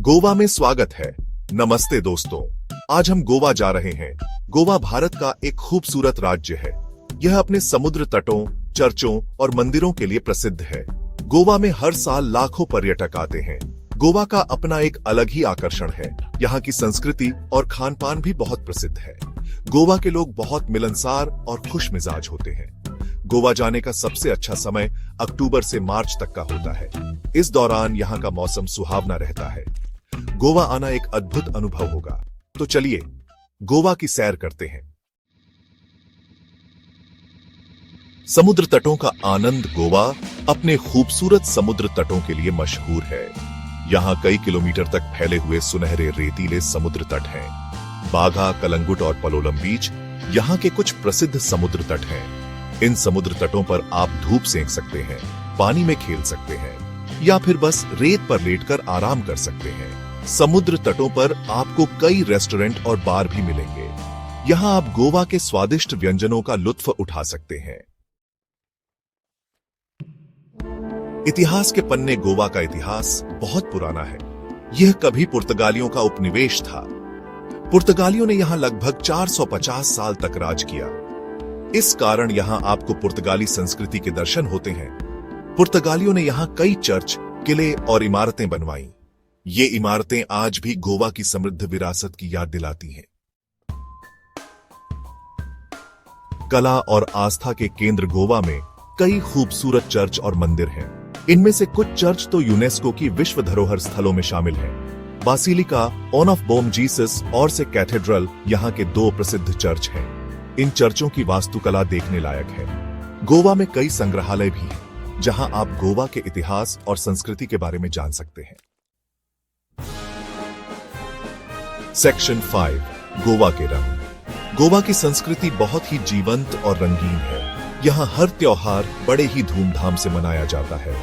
गोवा में स्वागत है। नमस्ते दोस्तों, आज हम गोवा जा रहे हैं। गोवा भारत का एक खूबसूरत राज्य है। यह अपने समुद्र तटों, चर्चों और मंदिरों के लिए प्रसिद्ध है। गोवा में हर साल लाखों पर्यटक आते हैं। गोवा का अपना एक अलग ही आकर्षण है। यहाँ की संस्कृति और खान पान भी बहुत प्रसिद्ध है। गोवा के लोग बहुत मिलनसार और खुश मिजाज होते हैं। गोवा जाने का सबसे अच्छा समय अक्टूबर से मार्च तक का होता है। इस दौरान यहाँ का मौसम सुहावना रहता है। गोवा आना एक अद्भुत अनुभव होगा। तो चलिए गोवा की सैर करते हैं। समुद्र तटों का आनंद। गोवा अपने खूबसूरत समुद्र तटों के लिए मशहूर है। यहाँ कई किलोमीटर तक फैले हुए सुनहरे रेतीले समुद्र तट हैं। बागा, कलंगुट और पलोलम बीच यहाँ के कुछ प्रसिद्ध समुद्र तट हैं। इन समुद्र तटों पर आप धूप सेंक सकते हैं, पानी में खेल सकते हैं या फिर बस रेत पर लेटकर आराम कर सकते हैं। समुद्र तटों पर आपको कई रेस्टोरेंट और बार भी मिलेंगे। यहाँ आप गोवा के स्वादिष्ट व्यंजनों का लुत्फ उठा सकते हैं। इतिहास के पन्ने। गोवा का इतिहास बहुत पुराना है। यह कभी पुर्तगालियों का उपनिवेश था। पुर्तगालियों ने यहाँ लगभग 450 साल तक राज किया। इस कारण यहाँ आपको पुर्तगाली संस्कृति के दर्शन होते हैं। पुर्तगालियों ने यहाँ कई चर्च, किले और इमारतें बनवाई। ये इमारतें आज भी गोवा की समृद्ध विरासत की याद दिलाती हैं। कला और आस्था के केंद्र। गोवा में कई खूबसूरत चर्च और मंदिर हैं। इनमें से कुछ चर्च तो यूनेस्को की विश्व धरोहर स्थलों में शामिल हैं। बासिलिका ऑफ बॉम जीसस और से कैथेड्रल यहाँ के दो प्रसिद्ध चर्च हैं। इन चर्चों की वास्तुकला देखने लायक है। गोवा में कई संग्रहालय भी हैं, जहां आप गोवा के इतिहास और संस्कृति के बारे में जान सकते हैं। सेक्शन 5, गोवा के रंग। गोवा की संस्कृति बहुत ही जीवंत और रंगीन है। यहाँ हर त्योहार बड़े ही धूमधाम से मनाया जाता है।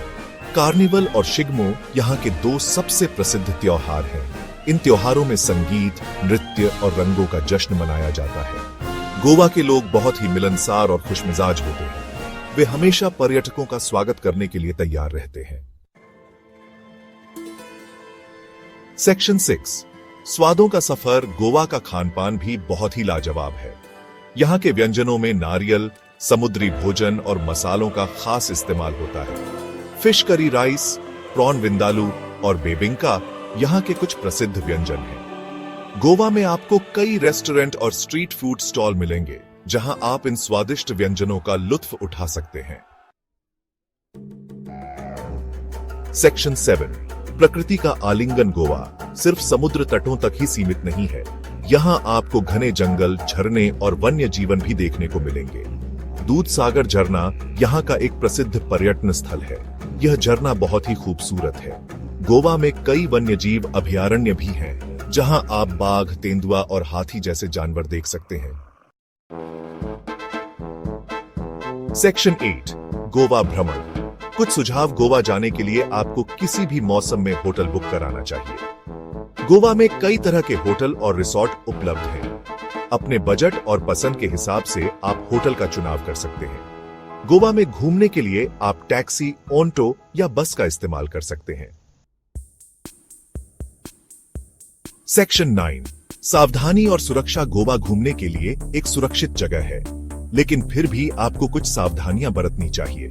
कार्निवल और शिग्मो यहाँ के दो सबसे प्रसिद्ध त्योहार हैं। इन त्योहारों में संगीत, नृत्य और रंगों का जश्न मनाया जाता है। गोवा के लोग बहुत ही मिलनसार और खुशमिजाज होते हैं। वे हमेशा पर्यटकों का स्वागत करने के लिए तैयार रहते हैं। सेक्शन 6, स्वादों का सफर। गोवा का खानपान भी बहुत ही लाजवाब है। यहाँ के व्यंजनों में नारियल, समुद्री भोजन और मसालों का खास इस्तेमाल होता है। Fish curry rice, prawn vindaloo और बेबिंका यहाँ के कुछ प्रसिद्ध व्यंजन हैं। गोवा में आपको कई रेस्टोरेंट और स्ट्रीट फूड स्टॉल मिलेंगे, जहां आप इन स्वादिष्ट व्यंजनों का लुत्फ उठा सकते हैं। सेक्शन 7, प्रकृति का आलिंगन। गोवा सिर्फ समुद्र तटों तक ही सीमित नहीं है। यहां आपको घने जंगल, झरने और वन्य जीवन भी देखने को मिलेंगे। दूधसागर झरना यहाँ का एक प्रसिद्ध पर्यटन स्थल है। यह झरना बहुत ही खूबसूरत है। गोवा में कई वन्य जीव अभयारण्य भी हैं, जहां आप बाघ, तेंदुआ और हाथी जैसे जानवर देख सकते हैं। सेक्शन 8, गोवा भ्रमण। कुछ सुझाव। गोवा जाने के लिए आपको किसी भी मौसम में होटल बुक कराना चाहिए। गोवा में कई तरह के होटल और रिसोर्ट उपलब्ध हैं। अपने बजट और पसंद के हिसाब से आप होटल का चुनाव कर सकते हैं। गोवा में घूमने के लिए आप टैक्सी, ऑटो या बस का इस्तेमाल कर सकते हैं। सेक्शन 9, सावधानी और सुरक्षा। गोवा घूमने के लिए एक सुरक्षित जगह है, लेकिन फिर भी आपको कुछ सावधानियां बरतनी चाहिए।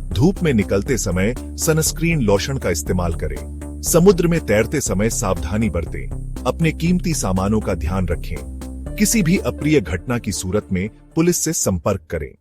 धूप में निकलते समय सनस्क्रीन लोशन का इस्तेमाल करें। समुद्र में तैरते समय सावधानी बरतें। अपने कीमती सामानों का ध्यान रखें। किसी भी अप्रिय घटना की सूरत में पुलिस से संपर्क करें।